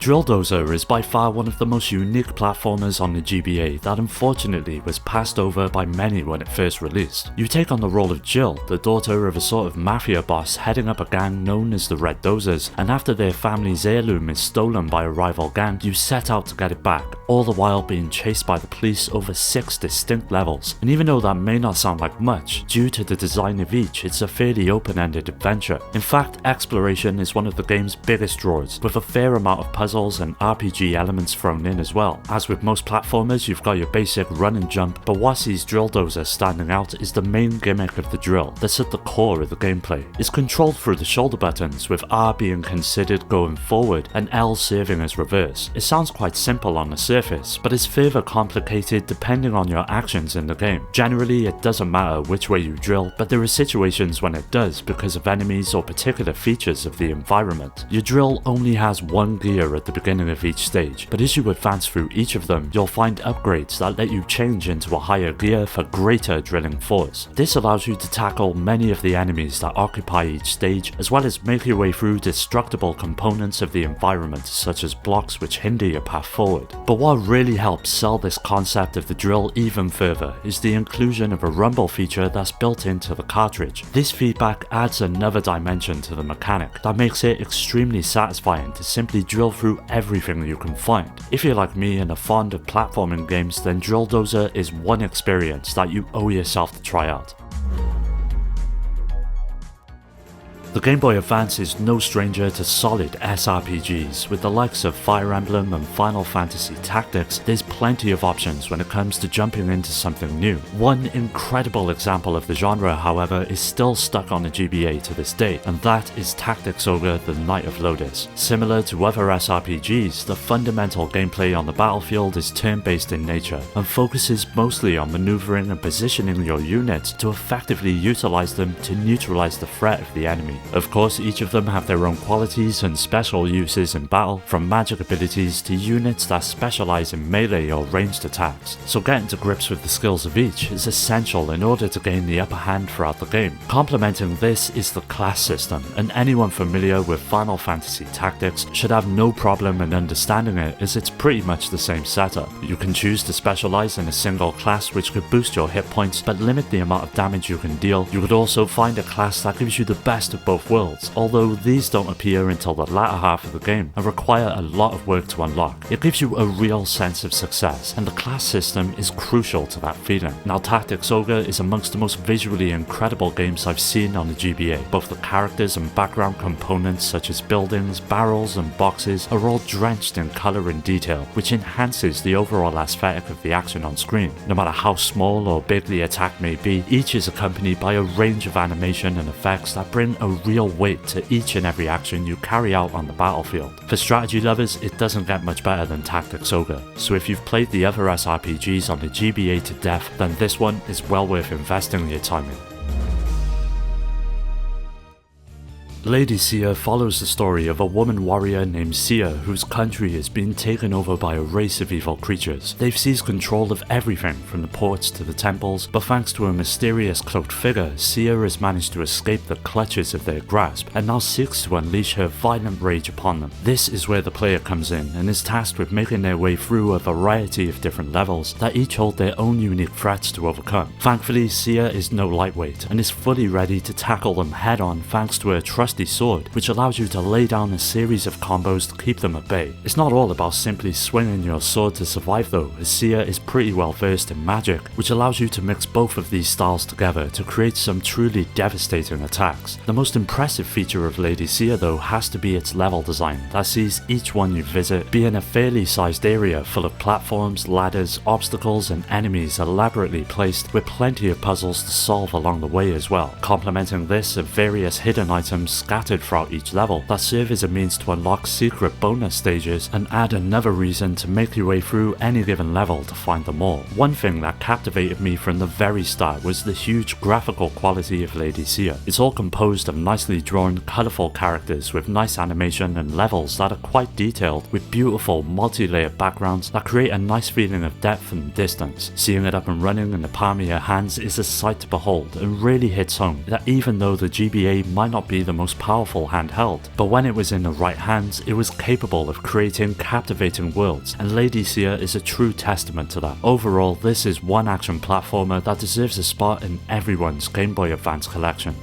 Drill Dozer is by far one of the most unique platformers on the GBA that unfortunately was passed over by many when it first released. You take on the role of Jill, the daughter of a sort of mafia boss heading up a gang known as the Red Dozers, and after their family's heirloom is stolen by a rival gang, you set out to get it back, all the while being chased by the police over 6 distinct levels. And even though that may not sound like much, due to the design of each, it's a fairly open-ended adventure. In fact, exploration is one of the game's biggest draws, with a fair amount of puzzles and RPG elements thrown in as well. As with most platformers, you've got your basic run and jump, but what sees Drill Dozer standing out is the main gimmick of the drill that's at the core of the gameplay. It's controlled through the shoulder buttons, with R being considered going forward and L serving as reverse. It sounds quite simple on the surface, but is further complicated depending on your actions in the game. Generally, it doesn't matter which way you drill, but there are situations when it does because of enemies or particular features of the environment. Your drill only has one gear at the beginning of each stage, but as you advance through each of them, you'll find upgrades that let you change into a higher gear for greater drilling force. This allows you to tackle many of the enemies that occupy each stage, as well as make your way through destructible components of the environment such as blocks which hinder your path forward. But what really helps sell this concept of the drill even further is the inclusion of a rumble feature that's built into the cartridge. This feedback adds another dimension to the mechanic that makes it extremely satisfying to simply drill through everything you can find. If you're like me and are fond of platforming games, then Drill Dozer is one experience that you owe yourself to try out. The Game Boy Advance is no stranger to solid SRPGs. With the likes of Fire Emblem and Final Fantasy Tactics, there's plenty of options when it comes to jumping into something new. One incredible example of the genre, however, is still stuck on the GBA to this day, and that is Tactics Ogre: The Knight of Lodis. Similar to other SRPGs, the fundamental gameplay on the battlefield is turn-based in nature, and focuses mostly on maneuvering and positioning your units to effectively utilize them to neutralize the threat of the enemy. Of course, each of them have their own qualities and special uses in battle, from magic abilities to units that specialize in melee or ranged attacks, so getting to grips with the skills of each is essential in order to gain the upper hand throughout the game. Complementing this is the class system, and anyone familiar with Final Fantasy Tactics should have no problem in understanding it, as it's pretty much the same setup. You can choose to specialize in a single class which could boost your hit points but limit the amount of damage you can deal. You could also find a class that gives you the best of both worlds, although these don't appear until the latter half of the game and require a lot of work to unlock. It gives you a real sense of success, and the class system is crucial to that feeling. Now, Tactics Ogre is amongst the most visually incredible games I've seen on the GBA. Both the characters and background components such as buildings, barrels and boxes are all drenched in colour and detail, which enhances the overall aesthetic of the action on screen. No matter how small or big the attack may be, each is accompanied by a range of animation and effects that bring a real weight to each and every action you carry out on the battlefield. For strategy lovers, it doesn't get much better than Tactics Ogre, so if you've played the other SRPGs on the GBA to death, then this one is well worth investing your time in. Lady Sia follows the story of a woman warrior named Sia whose country is being taken over by a race of evil creatures. They've seized control of everything from the ports to the temples, but thanks to a mysterious cloaked figure, Sia has managed to escape the clutches of their grasp and now seeks to unleash her violent rage upon them. This is where the player comes in and is tasked with making their way through a variety of different levels that each hold their own unique threats to overcome. Thankfully, Sia is no lightweight and is fully ready to tackle them head on thanks to her trusty sword, which allows you to lay down a series of combos to keep them at bay. It's not all about simply swinging your sword to survive though, as Sia is pretty well versed in magic, which allows you to mix both of these styles together to create some truly devastating attacks. The most impressive feature of Lady Sia though has to be its level design that sees each one you visit be in a fairly sized area full of platforms, ladders, obstacles and enemies elaborately placed, with plenty of puzzles to solve along the way as well. Complementing this are various hidden items scattered throughout each level that serve as a means to unlock secret bonus stages and add another reason to make your way through any given level to find them all. One thing that captivated me from the very start was the huge graphical quality of Lady Sia. It's all composed of nicely drawn, colourful characters with nice animation and levels that are quite detailed, with beautiful multi-layered backgrounds that create a nice feeling of depth and distance. Seeing it up and running in the palm of your hands is a sight to behold and really hits home that even though the GBA might not be the most most powerful handheld, but when it was in the right hands, it was capable of creating captivating worlds, and Laodicea is a true testament to that. Overall, this is one action platformer that deserves a spot in everyone's Game Boy Advance collection.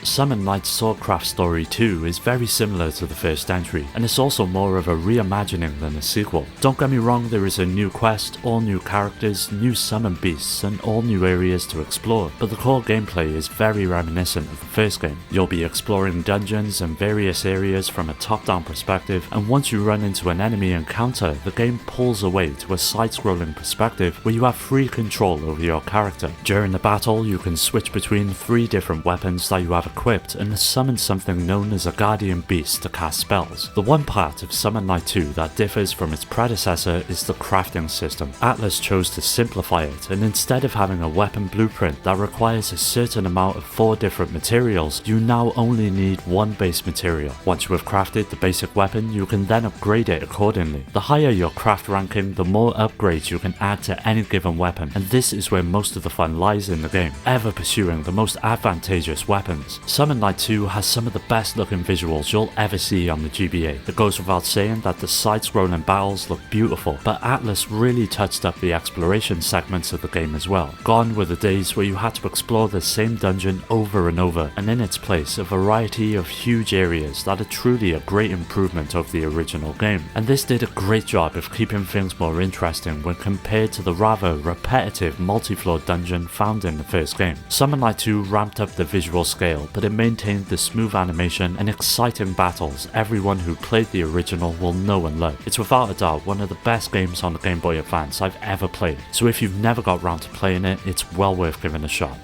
Summon Knight's Swordcraft Story 2 is very similar to the first entry, and it's also more of a reimagining than a sequel. Don't get me wrong, there is a new quest, all new characters, new summon beasts, and all new areas to explore, but the core gameplay is very reminiscent of the first game. You'll be exploring dungeons and various areas from a top-down perspective, and once you run into an enemy encounter, the game pulls away to a side-scrolling perspective where you have free control over your character. During the battle, you can switch between 3 different weapons that you have equipped and summon something known as a guardian beast to cast spells. The one part of Summon Night 2 that differs from its predecessor is the crafting system. Atlus chose to simplify it, and instead of having a weapon blueprint that requires a certain amount of 4 different materials, you now only need 1 base material. Once you have crafted the basic weapon, you can then upgrade it accordingly. The higher your craft ranking, the more upgrades you can add to any given weapon, and this is where most of the fun lies in the game, ever pursuing the most advantageous weapons. Summon Night 2 has some of the best looking visuals you'll ever see on the GBA. It goes without saying that the side-scrolling battles look beautiful, but Atlus really touched up the exploration segments of the game as well. Gone were the days where you had to explore the same dungeon over and over, and in its place a variety of huge areas that are truly a great improvement over the original game. And this did a great job of keeping things more interesting when compared to the rather repetitive multi-floor dungeon found in the first game. Summon Night 2 ramped up the visual scale, but it maintained the smooth animation and exciting battles everyone who played the original will know and love. It's without a doubt one of the best games on the Game Boy Advance I've ever played, so if you've never got round to playing it, it's well worth giving a shot.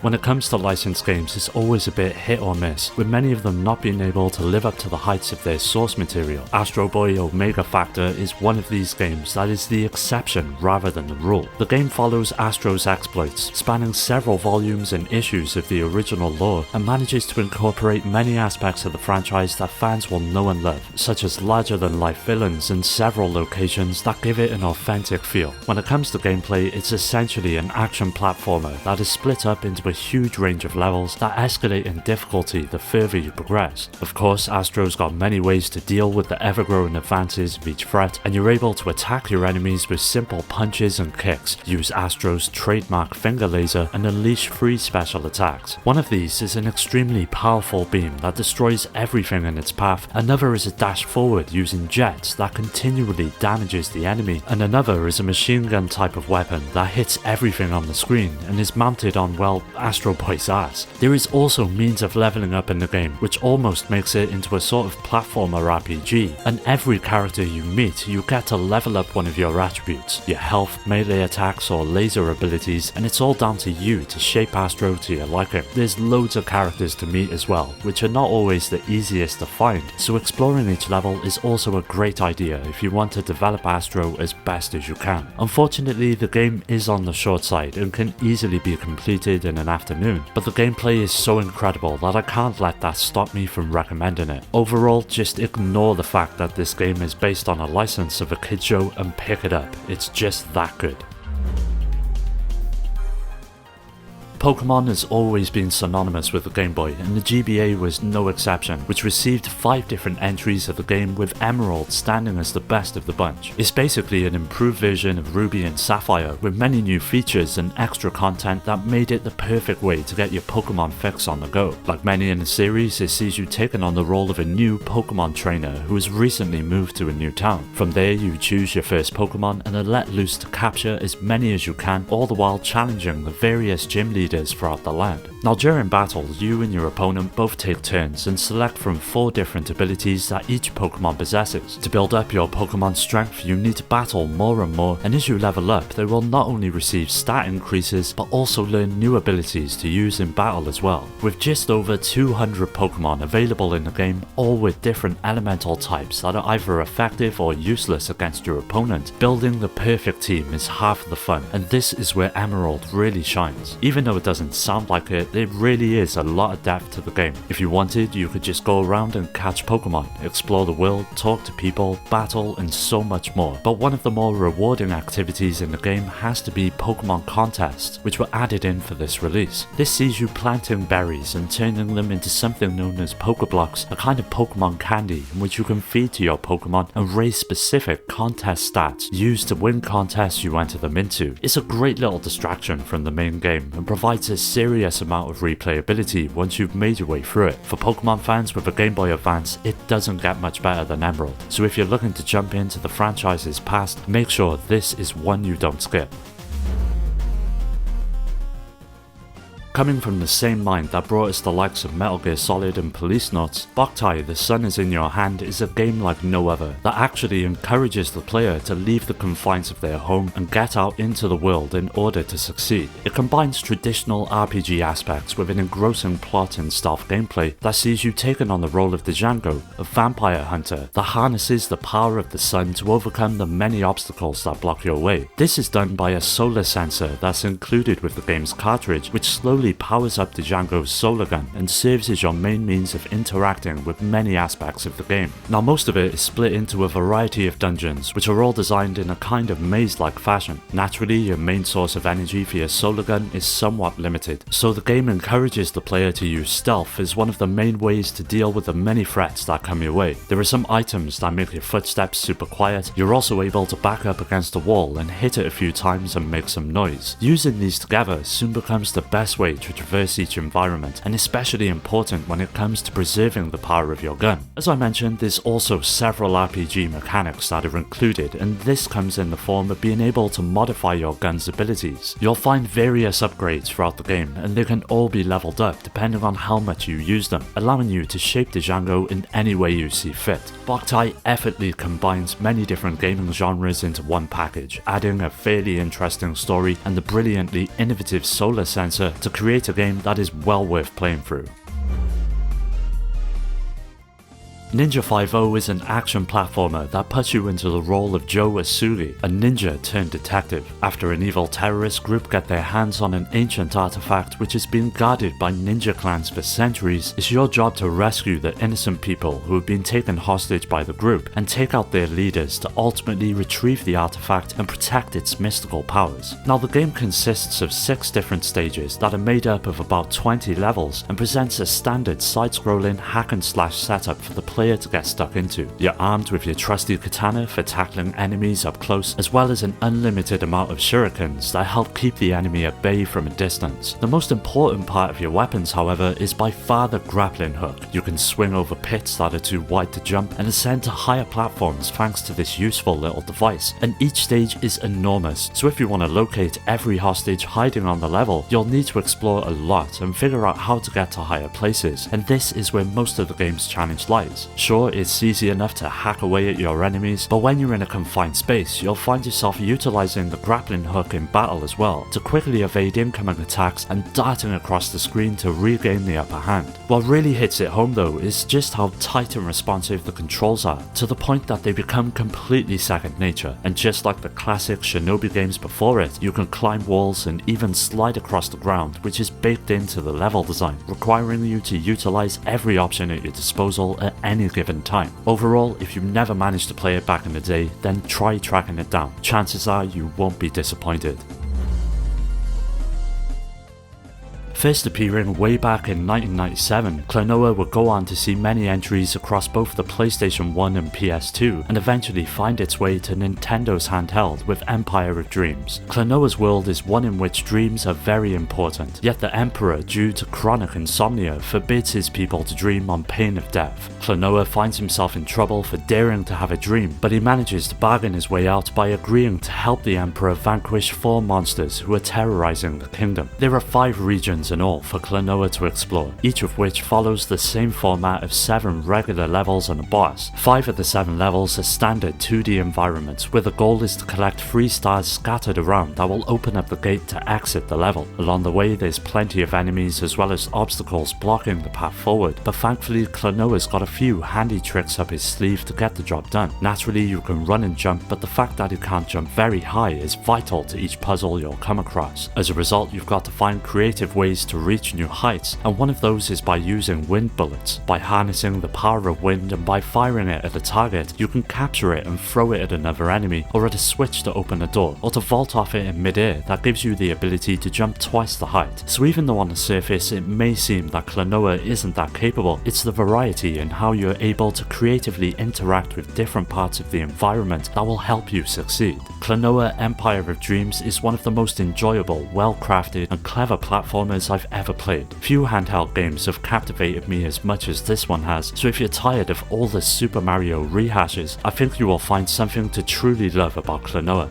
When it comes to licensed games, it's always a bit hit or miss, with many of them not being able to live up to the heights of their source material. Astro Boy Omega Factor is one of these games that is the exception rather than the rule. The game follows Astro's exploits, spanning several volumes and issues of the original lore, and manages to incorporate many aspects of the franchise that fans will know and love, such as larger-than-life villains and several locations that give it an authentic feel. When it comes to gameplay, it's essentially an action platformer that is split up into a huge range of levels that escalate in difficulty the further you progress. Of course, Astro's got many ways to deal with the ever-growing advances of each threat, and you're able to attack your enemies with simple punches and kicks, use Astro's trademark finger laser, and unleash 3 special attacks. One of these is an extremely powerful beam that destroys everything in its path, another is a dash forward using jets that continually damages the enemy, and another is a machine gun type of weapon that hits everything on the screen and is mounted on, well, Astro Boy's ass. There is also means of leveling up in the game, which almost makes it into a sort of platformer RPG, and every character you meet, you get to level up one of your attributes, your health, melee attacks or laser abilities, and it's all down to you to shape Astro to your liking. There's loads of characters to meet as well, which are not always the easiest to find, so exploring each level is also a great idea if you want to develop Astro as best as you can. Unfortunately, the game is on the short side and can easily be completed in an afternoon, but the gameplay is so incredible that I can't let that stop me from recommending it. Overall, just ignore the fact that this game is based on a license of a kids show and pick it up. It's just that good. Pokemon has always been synonymous with the Game Boy, and the GBA was no exception, which received 5 different entries of the game, with Emerald standing as the best of the bunch. It's basically an improved version of Ruby and Sapphire, with many new features and extra content that made it the perfect way to get your Pokemon fix on the go. Like many in the series, it sees you taking on the role of a new Pokemon trainer who has recently moved to a new town. From there, you choose your first Pokemon and are let loose to capture as many as you can, all the while challenging the various gym leaders throughout the land. Now, during battle, you and your opponent both take turns and select from 4 different abilities that each Pokemon possesses. To build up your Pokemon strength, you need to battle more and more, and as you level up, they will not only receive stat increases, but also learn new abilities to use in battle as well. With just over 200 Pokemon available in the game, all with different elemental types that are either effective or useless against your opponent, building the perfect team is half the fun, and this is where Emerald really shines. Even though doesn't sound like it, there really is a lot of depth to the game. If you wanted, you could just go around and catch Pokemon, explore the world, talk to people, battle, and so much more. But one of the more rewarding activities in the game has to be Pokemon contests, which were added in for this release. This sees you planting berries and turning them into something known as Pokeblocks, a kind of Pokemon candy in which you can feed to your Pokemon and raise specific contest stats used to win contests you enter them into. It's a great little distraction from the main game and provides a serious amount of replayability once you've made your way through it. For Pokemon fans with a Game Boy Advance, it doesn't get much better than Emerald, so if you're looking to jump into the franchise's past, make sure this is one you don't skip. Coming from the same mind that brought us the likes of Metal Gear Solid and Policenauts, Boktai The Sun Is In Your Hand is a game like no other that actually encourages the player to leave the confines of their home and get out into the world in order to succeed. It combines traditional RPG aspects with an engrossing plot and stealth gameplay that sees you taking on the role of Django, a vampire hunter that harnesses the power of the sun to overcome the many obstacles that block your way. This is done by a solar sensor that's included with the game's cartridge, which slowly powers up Django's solar gun and serves as your main means of interacting with many aspects of the game. Now, most of it is split into a variety of dungeons, which are all designed in a kind of maze-like fashion. Naturally, your main source of energy for your solar gun is somewhat limited, so the game encourages the player to use stealth as one of the main ways to deal with the many threats that come your way. There are some items that make your footsteps super quiet. You're also able to back up against a wall and hit it a few times and make some noise. Using these together soon becomes the best way to traverse each environment, and especially important when it comes to preserving the power of your gun. As I mentioned, there's also several RPG mechanics that are included, and this comes in the form of being able to modify your gun's abilities. You'll find various upgrades throughout the game, and they can all be leveled up depending on how much you use them, allowing you to shape Django in any way you see fit. Boktai effortlessly combines many different gaming genres into one package, adding a fairly interesting story and the brilliantly innovative solar sensor to create a game that is well worth playing through. Ninja 5 is an action platformer that puts you into the role of Joe Asuli, a ninja turned detective. After an evil terrorist group get their hands on an ancient artifact which has been guarded by ninja clans for centuries, it's your job to rescue the innocent people who have been taken hostage by the group and take out their leaders to ultimately retrieve the artifact and protect its mystical powers. Now, the game consists of 6 different stages that are made up of about 20 levels and presents a standard side-scrolling hack-and-slash setup for the player to get stuck into. You're armed with your trusty katana for tackling enemies up close, as well as an unlimited amount of shurikens that help keep the enemy at bay from a distance. The most important part of your weapons, however, is by far the grappling hook. You can swing over pits that are too wide to jump and ascend to higher platforms thanks to this useful little device, and each stage is enormous, so if you want to locate every hostage hiding on the level, you'll need to explore a lot and figure out how to get to higher places, and this is where most of the game's challenge lies. Sure, it's easy enough to hack away at your enemies, but when you're in a confined space, you'll find yourself utilizing the grappling hook in battle as well, to quickly evade incoming attacks and darting across the screen to regain the upper hand. What really hits it home though is just how tight and responsive the controls are, to the point that they become completely second nature, and just like the classic Shinobi games before it, you can climb walls and even slide across the ground, which is baked into the level design, requiring you to utilize every option at your disposal at any given time. Overall, if you've never managed to play it back in the day, then try tracking it down. Chances are you won't be disappointed. First appearing way back in 1997, Klonoa would go on to see many entries across both the PlayStation 1 and PS2, and eventually find its way to Nintendo's handheld with Empire of Dreams. Klonoa's world is one in which dreams are very important, yet the Emperor, due to chronic insomnia, forbids his people to dream on pain of death. Klonoa finds himself in trouble for daring to have a dream, but he manages to bargain his way out by agreeing to help the Emperor vanquish 4 monsters who are terrorizing the kingdom. There are 5 regions in all for Klonoa to explore, each of which follows the same format of 7 regular levels and a boss. 5 of the 7 levels are standard 2D environments, where the goal is to collect 3 stars scattered around that will open up the gate to exit the level. Along the way there's plenty of enemies as well as obstacles blocking the path forward, but thankfully Klonoa's got a few handy tricks up his sleeve to get the job done. Naturally you can run and jump, but the fact that you can't jump very high is vital to each puzzle you'll come across. As a result, you've got to find creative ways to reach new heights, and one of those is by using wind bullets. By harnessing the power of wind and by firing it at a target, you can capture it and throw it at another enemy, or at a switch to open a door, or to vault off it in mid-air that gives you the ability to jump twice the height. So even though on the surface it may seem that Klonoa isn't that capable, it's the variety in how you're able to creatively interact with different parts of the environment that will help you succeed. Klonoa Empire of Dreams is one of the most enjoyable, well-crafted and clever platformers I've ever played. Few handheld games have captivated me as much as this one has, so if you're tired of all the Super Mario rehashes, I think you will find something to truly love about Klonoa.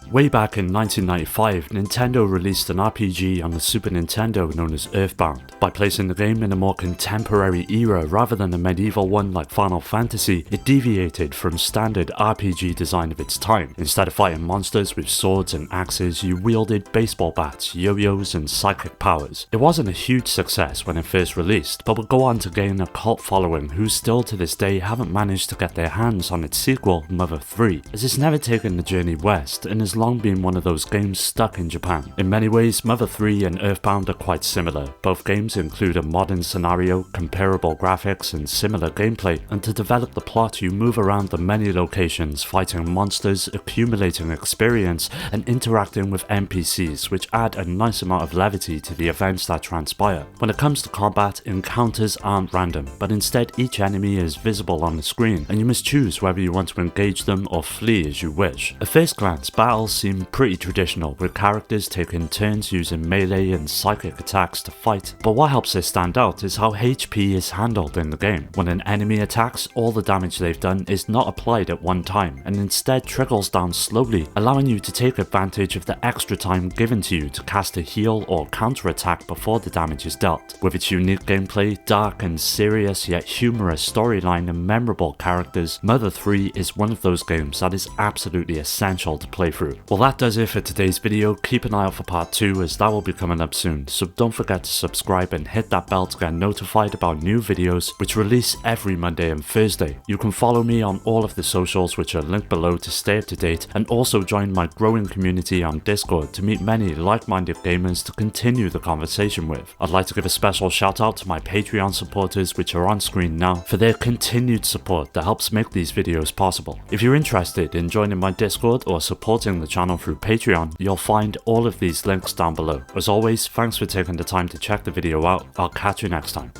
Way back in 1995, Nintendo released an RPG on the Super Nintendo known as Earthbound. By placing the game in a more contemporary era rather than a medieval one like Final Fantasy, it deviated from standard RPG design of its time. Instead of fighting monsters with swords and axes, you wielded baseball bats, yo-yos and psychic powers. It wasn't a huge success when it first released, but would go on to gain a cult following who still to this day haven't managed to get their hands on its sequel, Mother 3, as it's never taken the journey west and has long been one of those games stuck in Japan. In many ways, Mother 3 and Earthbound are quite similar. Both games include a modern scenario, comparable graphics and similar gameplay, and to develop the plot you move around the many locations fighting monsters, accumulating experience and interacting with NPCs, which add a nice amount of levity to the events that transpire. When it comes to combat, encounters aren't random, but instead each enemy is visible on the screen and you must choose whether you want to engage them or flee as you wish. At first glance, battles seem pretty traditional, with characters taking turns using melee and psychic attacks to fight, but what helps this stand out is how HP is handled in the game. When an enemy attacks, all the damage they've done is not applied at one time and instead trickles down slowly, allowing you to take advantage of the extra time given to you to cast a heal or counter attack before the damage is dealt. With its unique gameplay, dark and serious yet humorous storyline and memorable characters, Mother 3 is one of those games that is absolutely essential to play through. Well, that does it for today's video. Keep an eye out for part 2 as that will be coming up soon, so don't forget to subscribe and hit that bell to get notified about new videos which release every Monday and Thursday. You can follow me on all of the socials which are linked below to stay up to date, and also join my growing community on Discord to meet many like-minded gamers to continue the conversation with. I'd like to give a special shout out to my Patreon supporters which are on screen now for their continued support that helps make these videos possible. If you're interested in joining my Discord or supporting the channel through Patreon, you'll find all of these links down below. As always, thanks for taking the time to check the video out. I'll catch you next time.